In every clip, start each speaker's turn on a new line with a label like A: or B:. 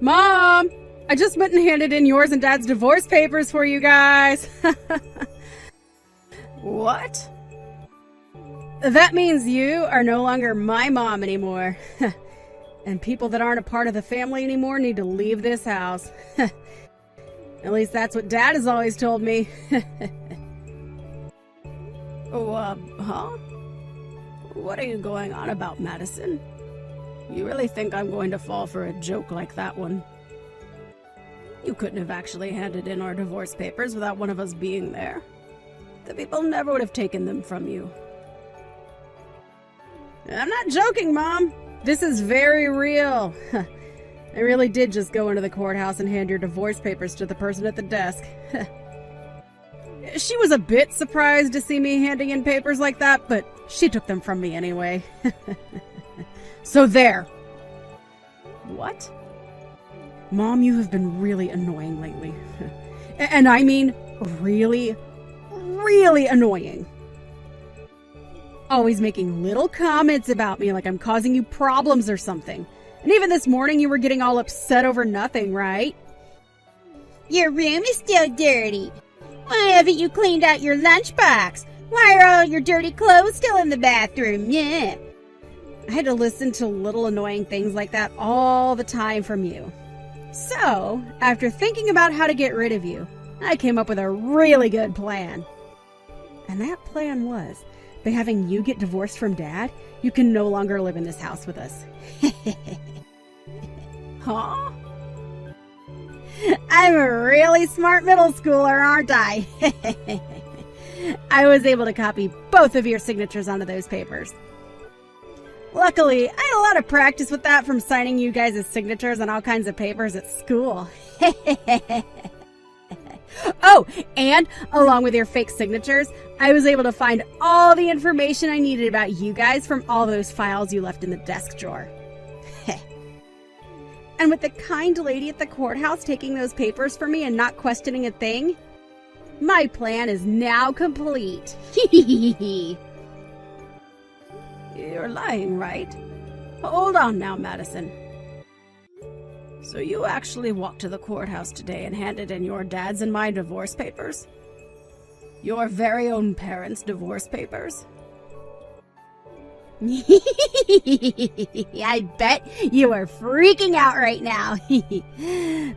A: Mom! I just went and handed in yours and Dad's divorce papers for you guys. What? That means you are no longer my mom anymore. And people that aren't a part of the family anymore need to leave this house. At least that's what Dad has always told me. Huh? What are you going on about, Madison? You really think I'm going to fall for a joke like that one? You couldn't have actually handed in our divorce papers without one of us being there. The people never would have taken them from you. I'm not joking, Mom. This is very real. I really did just go into the courthouse and hand your divorce papers to the person at the desk. She was a bit surprised to see me handing in papers like that, but she took them from me anyway. So there. What? Mom, you have been really annoying lately. And I mean really, really annoying. Always making little comments about me like I'm causing you problems or something. And even this morning you were getting all upset over nothing, right?
B: Your room is still dirty. Why haven't you cleaned out your lunchbox? Why are all your dirty clothes still in the bathroom? Yeah.
A: I had to listen to little annoying things like that all the time from you. So, after thinking about how to get rid of you, I came up with a really good plan. And that plan was, by having you get divorced from Dad, you can no longer live in this house with us. Huh? I'm a really smart middle schooler, aren't I? I was able to copy both of your signatures onto those papers. Luckily, I had a lot of practice with that from signing you guys' signatures on all kinds of papers at school. Oh, and along with your fake signatures, I was able to find all the information I needed about you guys from all those files you left in the desk drawer. And with the kind lady at the courthouse taking those papers for me and not questioning a thing, my plan is now complete. You're lying, right? Hold on now, Madison. So you actually walked to the courthouse today and handed in your dad's and my divorce papers? Your very own parents' divorce papers? I bet you are freaking out right now.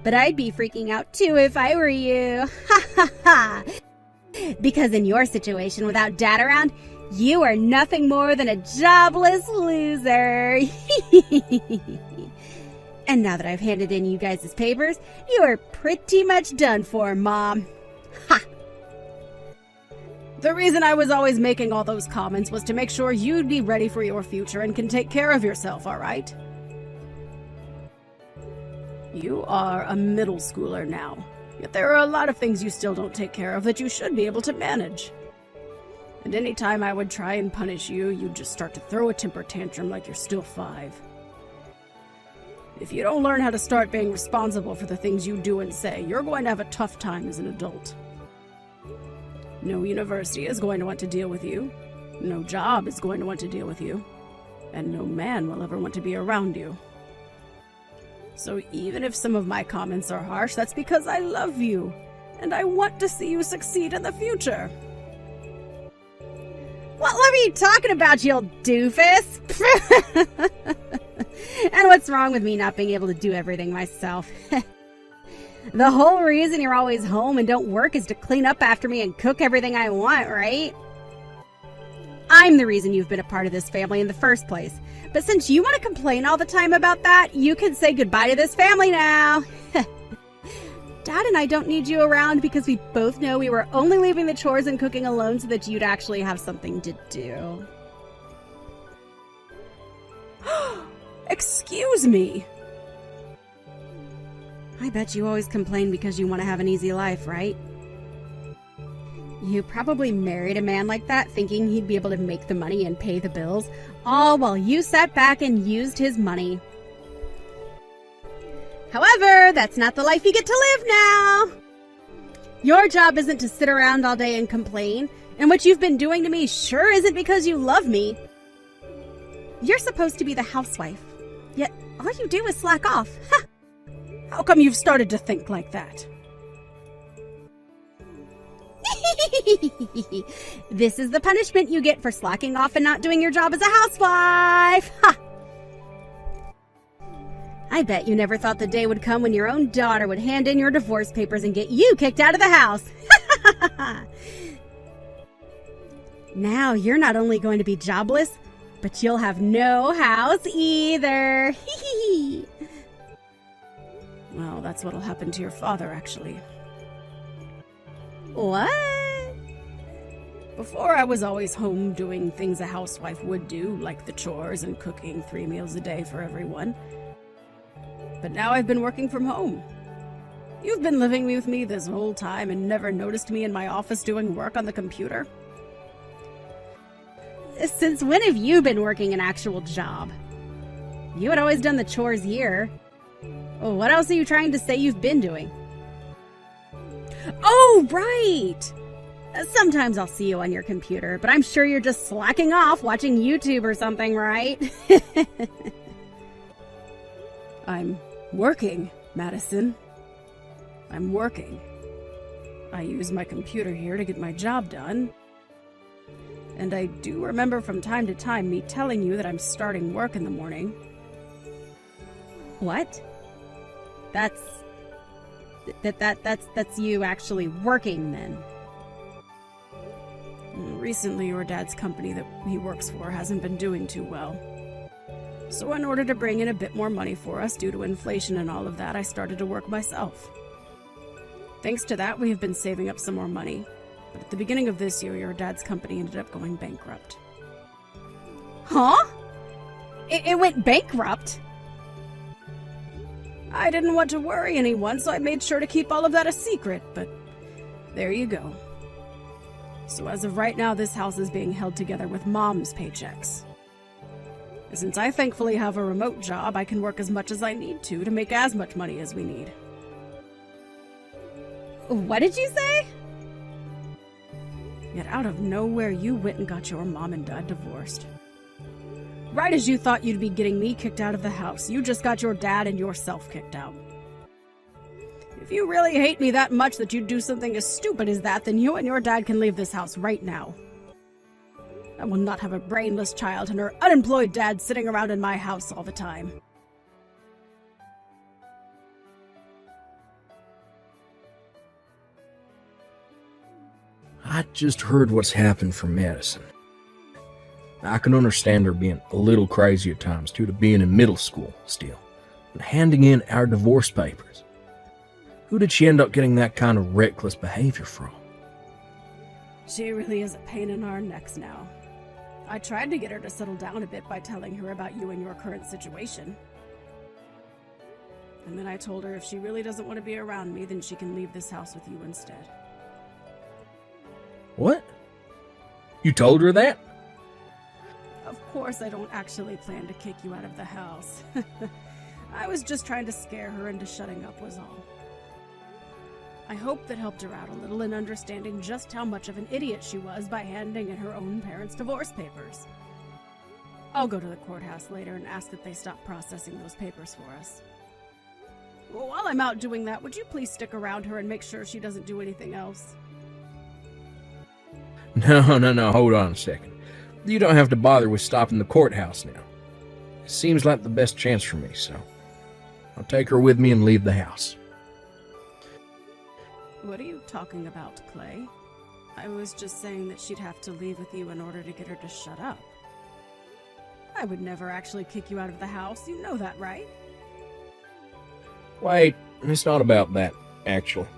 A: But I'd be freaking out too if I were you. Because in your situation without Dad around, you are nothing more than a jobless loser. And now that I've handed in you guys' papers, you are pretty much done for, Mom. Ha! The reason I was always making all those comments was to make sure you'd be ready for your future and can take care of yourself, all right? You are a middle schooler now, yet there are a lot of things you still don't take care of that you should be able to manage. And any time I would try and punish you, you'd just start to throw a temper tantrum like you're still 5. If you don't learn how to start being responsible for the things you do and say, you're going to have a tough time as an adult. No university is going to want to deal with you. No job is going to want to deal with you. And no man will ever want to be around you. So even if some of my comments are harsh, that's because I love you. And I want to see you succeed in the future. What are you talking about, you old doofus? And what's wrong with me not being able to do everything myself? The whole reason you're always home and don't work is to clean up after me and cook everything I want, right? I'm the reason you've been a part of this family in the first place. But since you want to complain all the time about that, you can say goodbye to this family now. Dad and I don't need you around because we both know we were only leaving the chores and cooking alone so that you'd actually have something to do. Excuse me. I bet you always complain because you want to have an easy life, right? You probably married a man like that thinking he'd be able to make the money and pay the bills, all while you sat back and used his money. However, that's not the life you get to live now. Your job isn't to sit around all day and complain, and what you've been doing to me sure isn't because you love me. You're supposed to be the housewife, yet all you do is slack off. Ha! How come you've started to think like that?
B: This is the punishment you get for slacking off and not doing your job as a housewife. Ha! I bet you never thought the day would come when your own daughter would hand in your divorce papers and get you kicked out of the house. Now you're not only going to be jobless, but you'll have no house either.
A: Well, that's what'll happen to your father, actually.
B: What?
A: Before, I was always home doing things a housewife would do, like the chores and cooking 3 meals a day for everyone. But now I've been working from home. You've been living with me this whole time and never noticed me in my office doing work on the computer?
B: Since when have you been working an actual job? You had always done the chores here. What else are you trying to say you've been doing? Oh, right! Sometimes I'll see you on your computer, but I'm sure you're just slacking off watching YouTube or something, right?
A: I'm working, Madison. I'm working. I use my computer here to get my job done. And I do remember from time to time me telling you that I'm starting work in the morning.
B: What? That's you actually working then.
A: Recently, your dad's company that he works for hasn't been doing too well. So in order to bring in a bit more money for us due to inflation and all of that, I started to work myself. Thanks to that, we have been saving up some more money. But at the beginning of this year, your dad's company ended up going bankrupt.
B: Huh? It went bankrupt?
A: I didn't want to worry anyone, so I made sure to keep all of that a secret, but there you go. So as of right now, this house is being held together with Mom's paychecks. And since I thankfully have a remote job, I can work as much as I need to make as much money as we need.
B: What did you say?
A: Yet out of nowhere, you went and got your mom and dad divorced. Right as you thought you'd be getting me kicked out of the house, you just got your dad and yourself kicked out. If you really hate me that much that you'd do something as stupid as that, then you and your dad can leave this house right now. I will not have a brainless child and her unemployed dad sitting around in my house all the time.
C: I just heard what's happened from Madison. I can understand her being a little crazy at times due to being in middle school still, and handing in our divorce papers. Who did she end up getting that kind of reckless behavior from?
A: She really is a pain in our necks now. I tried to get her to settle down a bit by telling her about you and your current situation. And then I told her if she really doesn't want to be around me, then she can leave this house with you instead.
C: What? You told her that?
A: Of course I don't actually plan to kick you out of the house. I was just trying to scare her into shutting up was all. I hope that helped her out a little in understanding just how much of an idiot she was by handing in her own parents' divorce papers. I'll go to the courthouse later and ask that they stop processing those papers for us. Well, while I'm out doing that, would you please stick around her and make sure she doesn't do anything else?
C: No, hold on a second. You don't have to bother with stopping the courthouse now. It seems like the best chance for me, so I'll take her with me and leave the house.
A: What are you talking about, Clay? I was just saying that she'd have to leave with you in order to get her to shut up. I would never actually kick you out of the house, you know that, right?
C: Wait, it's not about that, actually.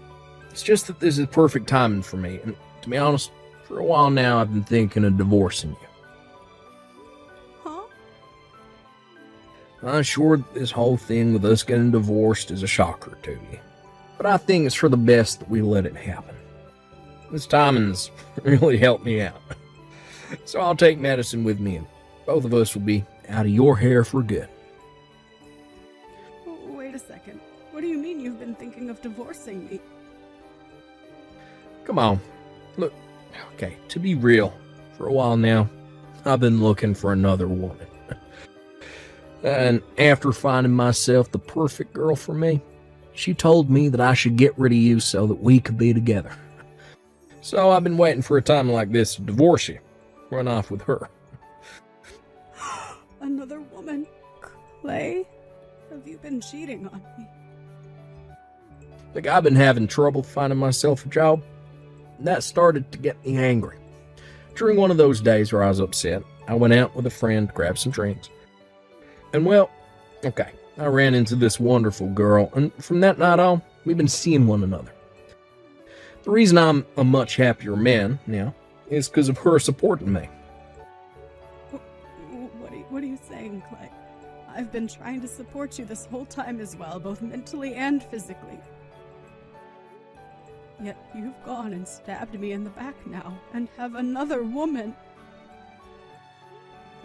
C: It's just that this is perfect timing for me, and to be honest, for a while now I've been thinking of divorcing you.
A: Huh?
C: I'm sure this whole thing with us getting divorced is a shocker to you, but I think it's for the best that we let it happen. This timing's really helped me out. So I'll take Madison with me, and both of us will be out of your hair for good.
A: Wait a second. What do you mean you've been thinking of divorcing me?
C: Come on. Look, okay, to be real, for a while now, I've been looking for another woman. And after finding myself the perfect girl for me, she told me that I should get rid of you so that we could be together. So I've been waiting for a time like this to divorce you. Run off with her.
A: Another woman? Clay? Have you been cheating on me?
C: Like, I've been having trouble finding myself a job. And that started to get me angry. During one of those days where I was upset, I went out with a friend to grab some drinks. And well, okay, I ran into this wonderful girl, and from that night on, we've been seeing one another. The reason I'm a much happier man now is because of her supporting me.
A: What are you saying, Clay? I've been trying to support you this whole time as well, both mentally and physically. Yet you've gone and stabbed me in the back now, and have another woman.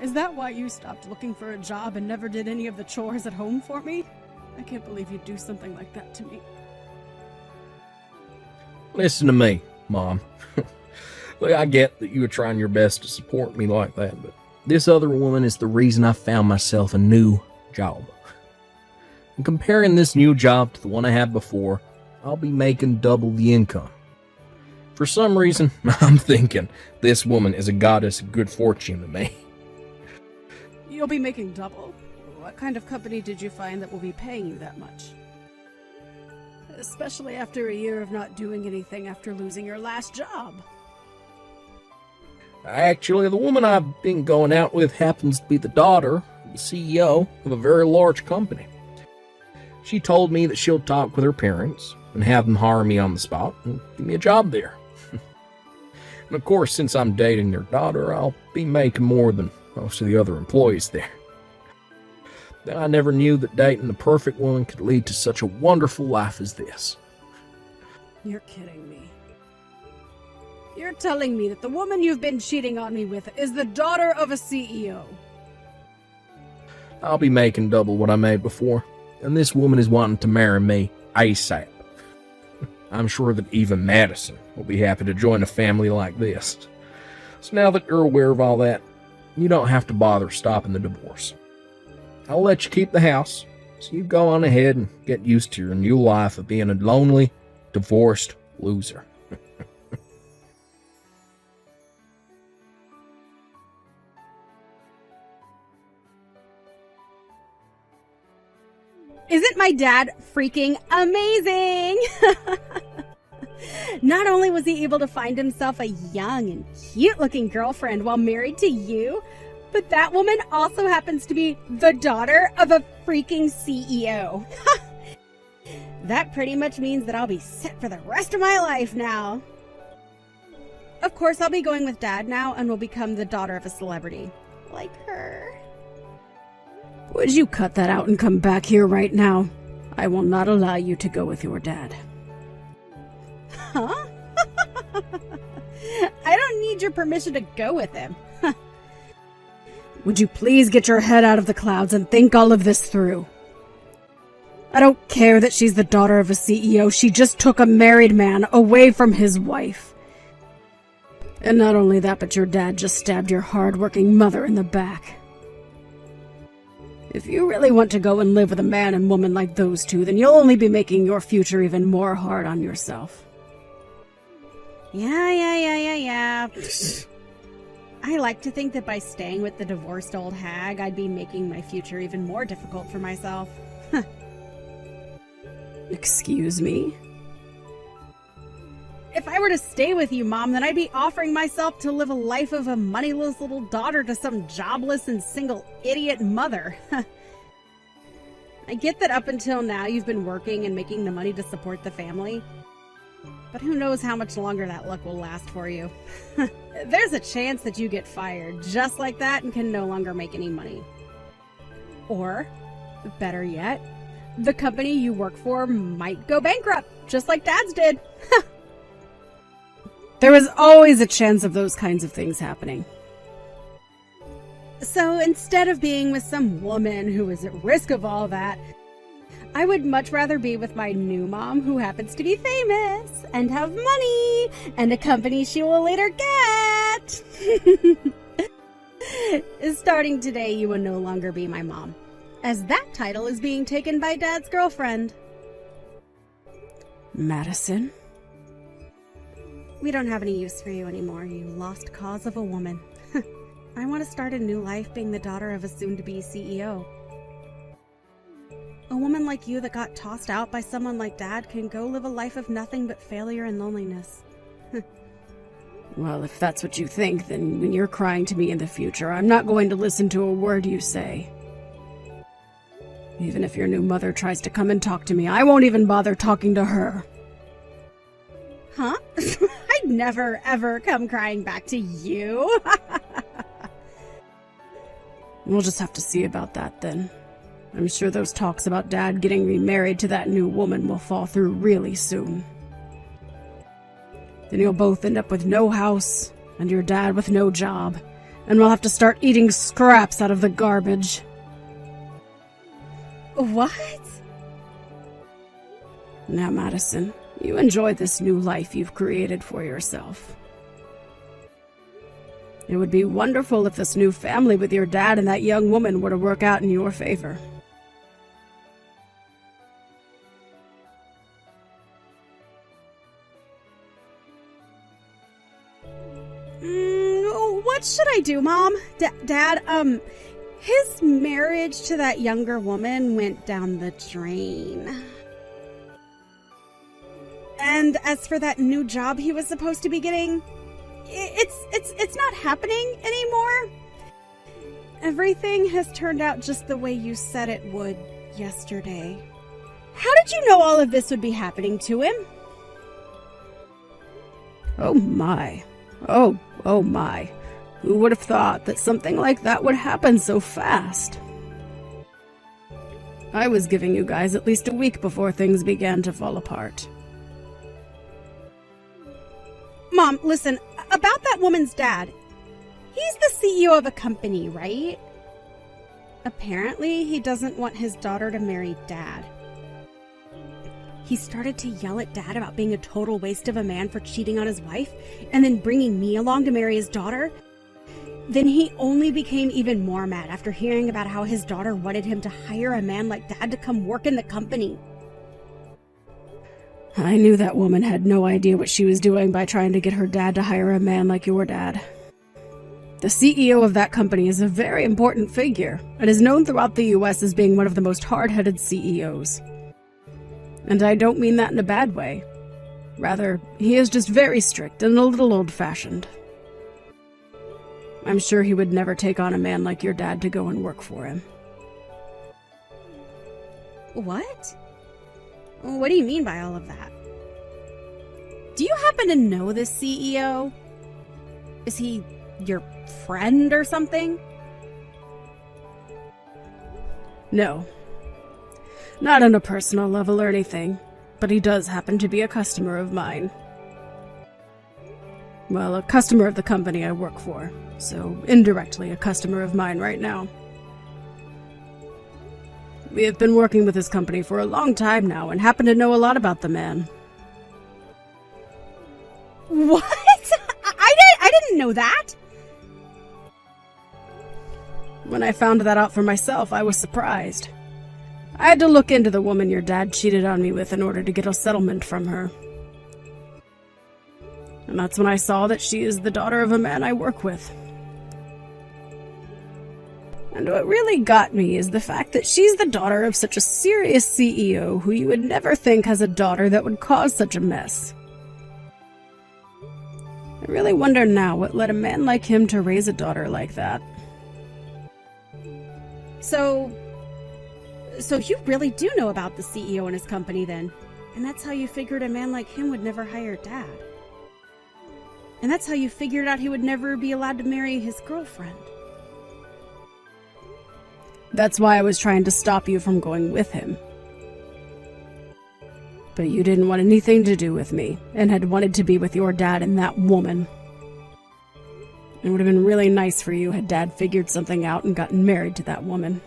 A: Is that why you stopped looking for a job and never did any of the chores at home for me? I can't believe you'd do something like that to me.
C: Listen to me, Mom. Look, I get that you were trying your best to support me like that, but this other woman is the reason I found myself a new job. And comparing this new job to the one I had before, I'll be making double the income. For some reason, I'm thinking this woman is a goddess of good fortune to me.
A: You'll be making double? What kind of company did you find that will be paying you that much? Especially after a year of not doing anything after losing your last job.
C: Actually, the woman I've been going out with happens to be the daughter of the CEO of a very large company. She told me that she'll talk with her parents and have them hire me on the spot and give me a job there. And of course, since I'm dating their daughter, I'll be making more than most of the other employees there. I never knew that dating the perfect woman could lead to such a wonderful life as this.
A: You're kidding me. You're telling me that the woman you've been cheating on me with is the daughter of a CEO.
C: I'll be making double what I made before, and this woman is wanting to marry me ASAP. I'm sure that even Madison will be happy to join a family like this. So now that you're aware of all that, you don't have to bother stopping the divorce. I'll let you keep the house, so you go on ahead and get used to your new life of being a lonely, divorced loser.
B: Isn't my dad freaking amazing? Not only was he able to find himself a young and cute-looking girlfriend while married to you, but that woman also happens to be the daughter of a freaking CEO. That pretty much means that I'll be set for the rest of my life now. Of course, I'll be going with Dad now and will become the daughter of a celebrity. Like her.
A: Would you cut that out and come back here right now? I will not allow you to go with your dad.
B: Huh? I don't need your permission to go with him.
A: Would you please get your head out of the clouds and think all of this through? I don't care that she's the daughter of a CEO. She just took a married man away from his wife. And not only that, but your dad just stabbed your hard-working mother in the back. If you really want to go and live with a man and woman like those two, then you'll only be making your future even more hard on yourself.
B: Yeah. I like to think that by staying with the divorced old hag, I'd be making my future even more difficult for myself.
A: Excuse me?
B: If I were to stay with you, Mom, then I'd be offering myself to live a life of a moneyless little daughter to some jobless and single idiot mother. I get that up until now you've been working and making the money to support the family. But who knows how much longer that luck will last for you. There's a chance that you get fired just like that and can no longer make any money. Or, better yet, the company you work for might go bankrupt, just like Dad's did.
A: There is always a chance of those kinds of things happening.
B: So instead of being with some woman who is at risk of all that, I would much rather be with my new mom who happens to be famous and have money and a company she will later get. Starting today, you will no longer be my mom, as that title is being taken by Dad's girlfriend.
A: Madison?
B: We don't have any use for you anymore, you lost cause of a woman. I want to start a new life being the daughter of a soon-to-be CEO. A woman like you that got tossed out by someone like Dad can go live a life of nothing but failure and loneliness.
A: Well, if that's what you think, then when you're crying to me in the future, I'm not going to listen to a word you say. Even if your new mother tries to come and talk to me, I won't even bother talking to her.
B: Huh? I'd never, ever come crying back to you.
A: We'll just have to see about that then. I'm sure those talks about Dad getting remarried to that new woman will fall through really soon. Then you'll both end up with no house, and your dad with no job, and we'll have to start eating scraps out of the garbage.
B: What?
A: Now, Madison, you enjoy this new life you've created for yourself. It would be wonderful if this new family with your dad and that young woman were to work out in your favor.
B: What should I do, Mom? Dad, his marriage to that younger woman went down the drain. And as for that new job he was supposed to be getting, it's not happening anymore. Everything has turned out just the way you said it would yesterday. How did you know all of this would be happening to him?
A: Oh my. Oh my. Who would have thought that something like that would happen so fast? I was giving you guys at least a week before things began to fall apart.
B: Mom, listen, about that woman's dad. He's the CEO of a company, right? Apparently, he doesn't want his daughter to marry Dad. He started to yell at Dad about being a total waste of a man for cheating on his wife, and then bringing me along to marry his daughter. Then he only became even more mad after hearing about how his daughter wanted him to hire a man like Dad to come work in the company.
A: I knew that woman had no idea what she was doing by trying to get her dad to hire a man like your dad. The CEO of that company is a very important figure, and is known throughout the US as being one of the most hard-headed CEOs. And I don't mean that in a bad way. Rather, he is just very strict and a little old-fashioned. I'm sure he would never take on a man like your dad to go and work for him.
B: What? What do you mean by all of that? Do you happen to know this CEO? Is he your friend or something?
A: No. Not on a personal level or anything, but he does happen to be a customer of mine. Well, a customer of the company I work for, so indirectly a customer of mine right now. We have been working with this company for a long time now and happen to know a lot about the man.
B: What? I didn't know that.
A: When I found that out for myself, I was surprised. I had to look into the woman your dad cheated on me with in order to get a settlement from her. And that's when I saw that she is the daughter of a man I work with. And what really got me is the fact that she's the daughter of such a serious CEO who you would never think has a daughter that would cause such a mess. I really wonder now what led a man like him to raise a daughter like that.
B: So you really do know about the CEO and his company then? And that's how you figured a man like him would never hire Dad? And that's how you figured out he would never be allowed to marry his girlfriend?
A: That's why I was trying to stop you from going with him. But you didn't want anything to do with me, and had wanted to be with your dad and that woman. It would have been really nice for you had Dad figured something out and gotten married to that woman.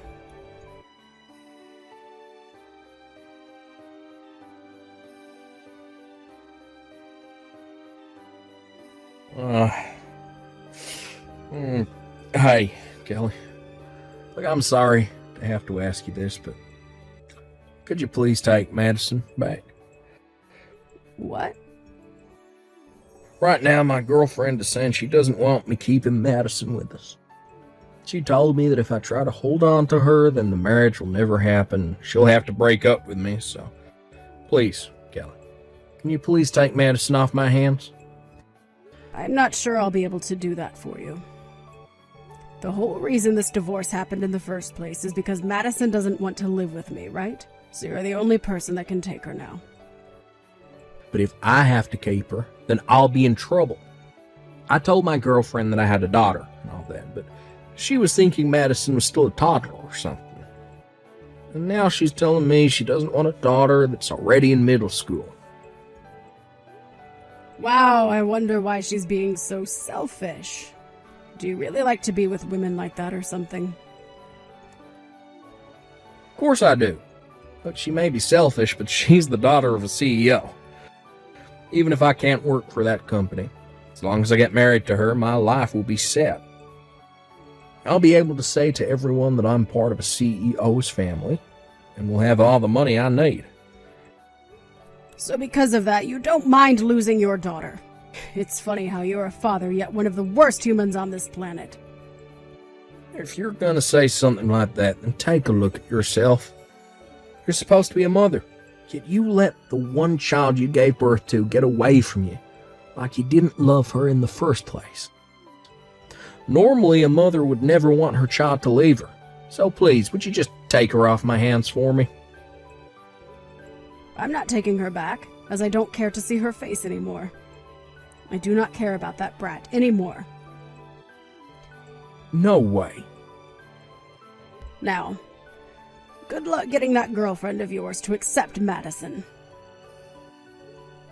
C: Hey, Kelly. Look, I'm sorry to have to ask you this, but could you please take Madison back?
A: What?
C: Right now, my girlfriend is saying she doesn't want me keeping Madison with us. She told me that if I try to hold on to her, then the marriage will never happen. She'll have to break up with me, so please, Kelly, can you please take Madison off my hands?
A: I'm not sure I'll be able to do that for you. The whole reason this divorce happened in the first place is because Madison doesn't want to live with me, right? So you're the only person that can take her now.
C: But if I have to keep her, then I'll be in trouble. I told my girlfriend that I had a daughter and all that, but she was thinking Madison was still a toddler or something. And now she's telling me she doesn't want a daughter that's already in middle school.
A: Wow, I wonder why she's being so selfish. Do you really like to be with women like that or something?
C: Of course I do. But she may be selfish, but she's the daughter of a CEO. Even if I can't work for that company, as long as I get married to her, my life will be set. I'll be able to say to everyone that I'm part of a CEO's family, and will have all the money I need.
A: So because of that, you don't mind losing your daughter. It's funny how you're a father, yet one of the worst humans on this planet.
C: If you're gonna say something like that, then take a look at yourself. You're supposed to be a mother, yet you let the one child you gave birth to get away from you, like you didn't love her in the first place. Normally, a mother would never want her child to leave her, so please, would you just take her off my hands for me?
A: I'm not taking her back, as I don't care to see her face anymore. I do not care about that brat anymore.
C: No way.
A: Now, good luck getting that girlfriend of yours to accept Madison.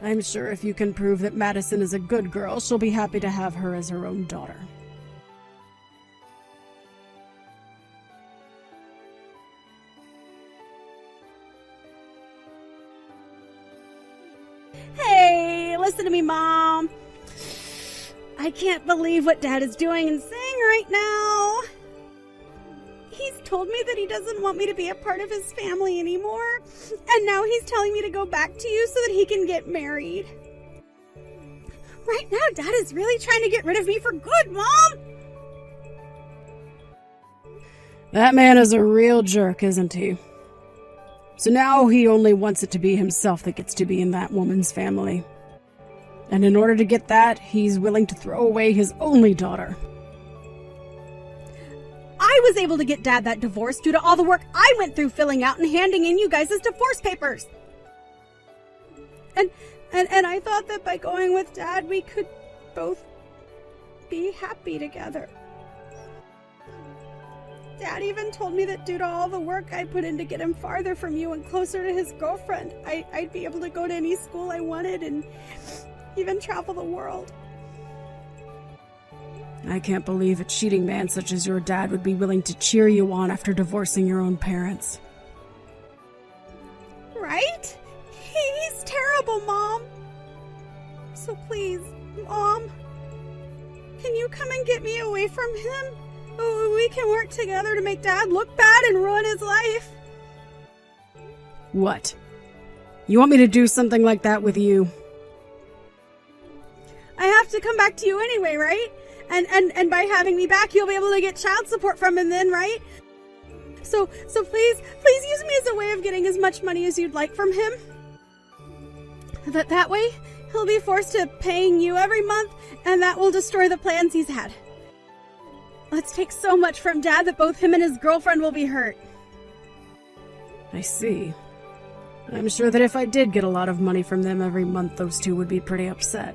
A: I'm sure if you can prove that Madison is a good girl, she'll be happy to have her as her own daughter.
B: Hey, listen to me, Mom. I can't believe what Dad is doing and saying right now. He's told me that he doesn't want me to be a part of his family anymore, and now he's telling me to go back to you so that he can get married. Right now, Dad is really trying to get rid of me for good, Mom!
A: That man is a real jerk, isn't he? So now he only wants it to be himself that gets to be in that woman's family. And in order to get that, he's willing to throw away his only daughter.
B: I was able to get Dad that divorce due to all the work I went through filling out and handing in you guys' divorce papers. And I thought that by going with Dad, we could both be happy together. Dad even told me that due to all the work I put in to get him farther from you and closer to his girlfriend, I'd be able to go to any school I wanted and even travel the world.
A: I can't believe a cheating man such as your dad would be willing to cheer you on after divorcing your own parents.
B: Right? He's terrible, Mom. So please, Mom, can you come and get me away from him? We can work together to make Dad look bad and ruin his life.
A: What? You want me to do something like that with you?
B: I have to come back to you anyway, right? And by having me back, you'll be able to get child support from him then, right? So please use me as a way of getting as much money as you'd like from him. That way, he'll be forced to paying you every month, and that will destroy the plans he's had. Let's take so much from Dad that both him and his girlfriend will be hurt.
A: I see. I'm sure that if I did get a lot of money from them every month, those two would be pretty upset.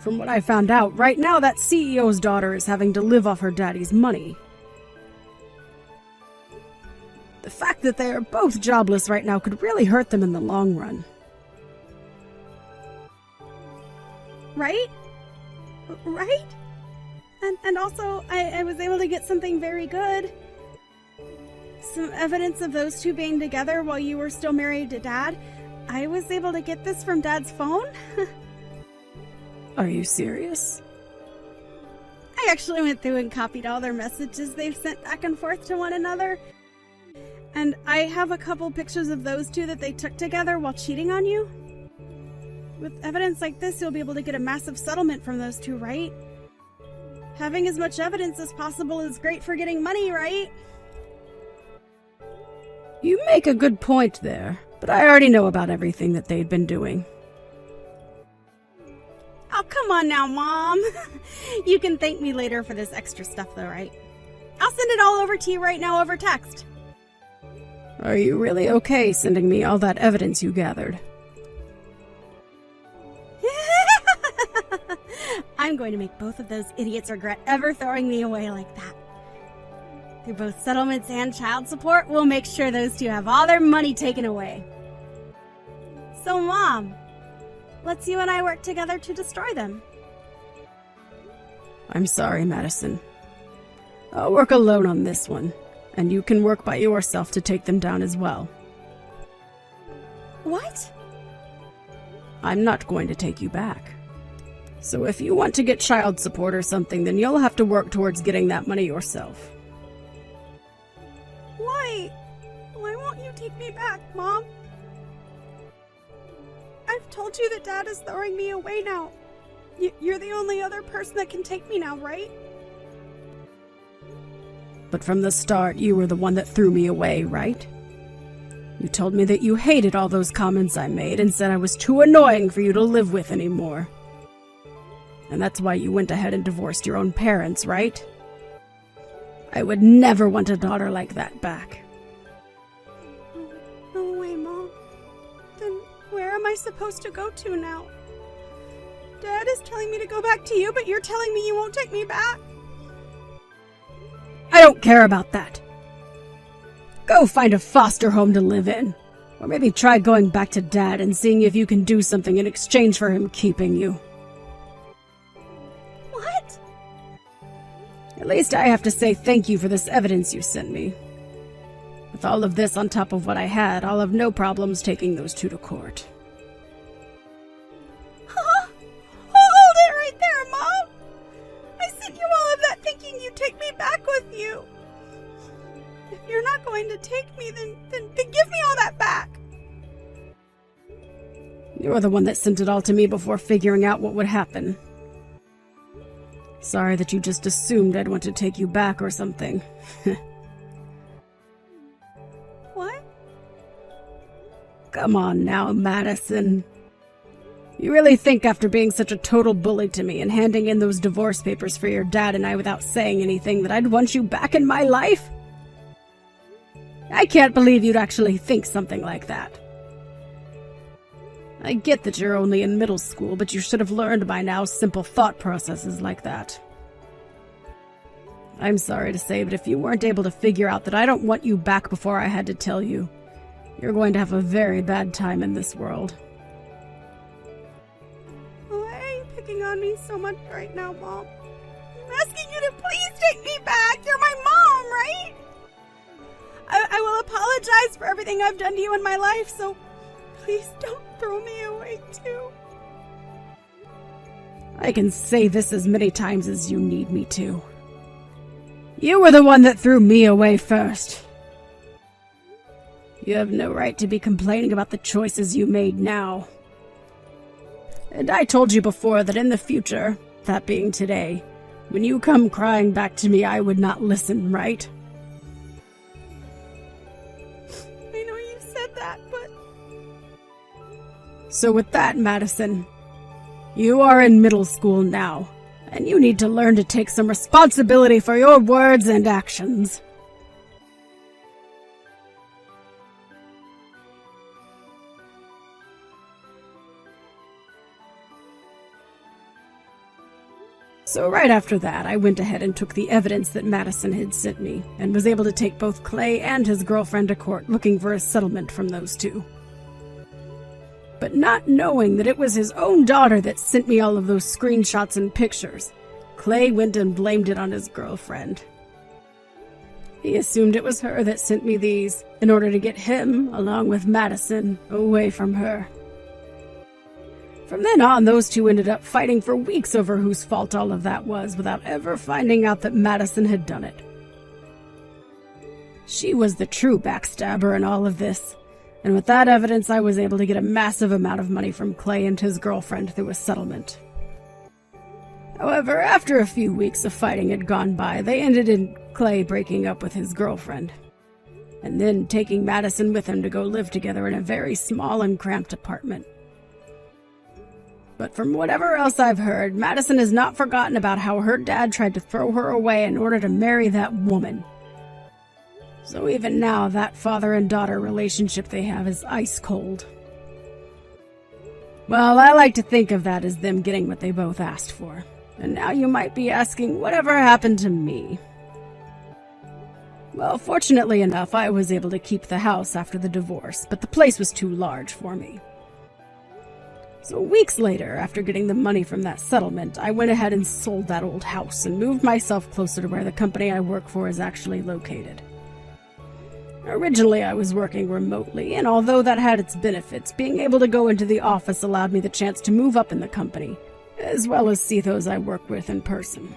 A: From what I found out, right now that CEO's daughter is having to live off her daddy's money. The fact that they are both jobless right now could really hurt them in the long run.
B: Right? Right? And also, I was able to get something very good. Some evidence of those two being together while you were still married to Dad. I was able to get this from Dad's phone.
A: Are you serious?
B: I actually went through and copied all their messages they've sent back and forth to one another. And I have a couple pictures of those two that they took together while cheating on you. With evidence like this, you'll be able to get a massive settlement from those two, right? Having as much evidence as possible is great for getting money, right?
A: You make a good point there, but I already know about everything that they'd been doing.
B: Oh, come on now, Mom. You can thank me later for this extra stuff, though, right? I'll send it all over to you right now over text.
A: Are you really okay sending me all that evidence you gathered?
B: I'm going to make both of those idiots regret ever throwing me away like that. Through both settlements and child support, we'll make sure those two have all their money taken away. So, Mom, let's you and I work together to destroy them.
A: I'm sorry, Madison. I'll work alone on this one, and you can work by yourself to take them down as well.
B: What?
A: I'm not going to take you back. So if you want to get child support or something, then you'll have to work towards getting that money yourself.
B: Why? Why won't you take me back, Mom? I've told you that Dad is throwing me away now. You're the only other person that can take me now, right?
A: But from the start, you were the one that threw me away, right? You told me that you hated all those comments I made and said I was too annoying for you to live with anymore. And that's why you went ahead and divorced your own parents, right? I would never want a daughter like that back.
B: No way, Mom. Then where am I supposed to go to now? Dad is telling me to go back to you, but you're telling me you won't take me back?
A: I don't care about that. Go find a foster home to live in. Or maybe try going back to Dad and seeing if you can do something in exchange for him keeping you.
B: What?
A: At least I have to say thank you for this evidence you sent me. With all of this on top of what I had, I'll have no problems taking those two to court.
B: Huh? Hold it right there, Mom! I sent you all of that thinking you'd take me back with you. If you're not going to take me, then give me all that back.
A: You're the one that sent it all to me before figuring out what would happen. Sorry that you just assumed I'd want to take you back or something.
B: What?
A: Come on now, Madison. You really think after being such a total bully to me and handing in those divorce papers for your dad and I without saying anything that I'd want you back in my life? I can't believe you'd actually think something like that. I get that you're only in middle school, but you should have learned by now simple thought processes like that. I'm sorry to say, but if you weren't able to figure out that I don't want you back before I had to tell you, you're going to have a very bad time in this world.
B: Why are you picking on me so much right now, Mom? I'm asking you to please take me back. You're my mom, right? I will apologize for everything I've done to you in my life, so please don't throw me away too.
A: I can say this as many times as you need me to. You were the one that threw me away first. You have no right to be complaining about the choices you made now. And I told you before that in the future, that being today, when you come crying back to me, I would not listen, right?
B: I know you said that, but...
A: So with that, Madison, you are in middle school now, and you need to learn to take some responsibility for your words and actions. So right after that, I went ahead and took the evidence that Madison had sent me, and was able to take both Clay and his girlfriend to court looking for a settlement from those two. But not knowing that it was his own daughter that sent me all of those screenshots and pictures, Clay went and blamed it on his girlfriend. He assumed it was her that sent me these in order to get him, along with Madison, away from her. From then on, those two ended up fighting for weeks over whose fault all of that was, without ever finding out that Madison had done it. She was the true backstabber in all of this, and with that evidence I was able to get a massive amount of money from Clay and his girlfriend through a settlement. However, after a few weeks of fighting had gone by, they ended in Clay breaking up with his girlfriend, and then taking Madison with him to go live together in a very small and cramped apartment. But from whatever else I've heard, Madison has not forgotten about how her dad tried to throw her away in order to marry that woman. So even now, that father and daughter relationship they have is ice cold. Well, I like to think of that as them getting what they both asked for. And now you might be asking, whatever happened to me? Well, fortunately enough, I was able to keep the house after the divorce, but the place was too large for me. So weeks later, after getting the money from that settlement, I went ahead and sold that old house and moved myself closer to where the company I work for is actually located. Originally, I was working remotely, and although that had its benefits, being able to go into the office allowed me the chance to move up in the company, as well as see those I work with in person.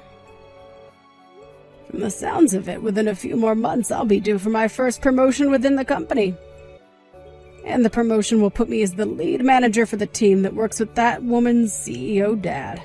A: From the sounds of it, within a few more months, I'll be due for my first promotion within the company. And the promotion will put me as the lead manager for the team that works with that woman's CEO dad.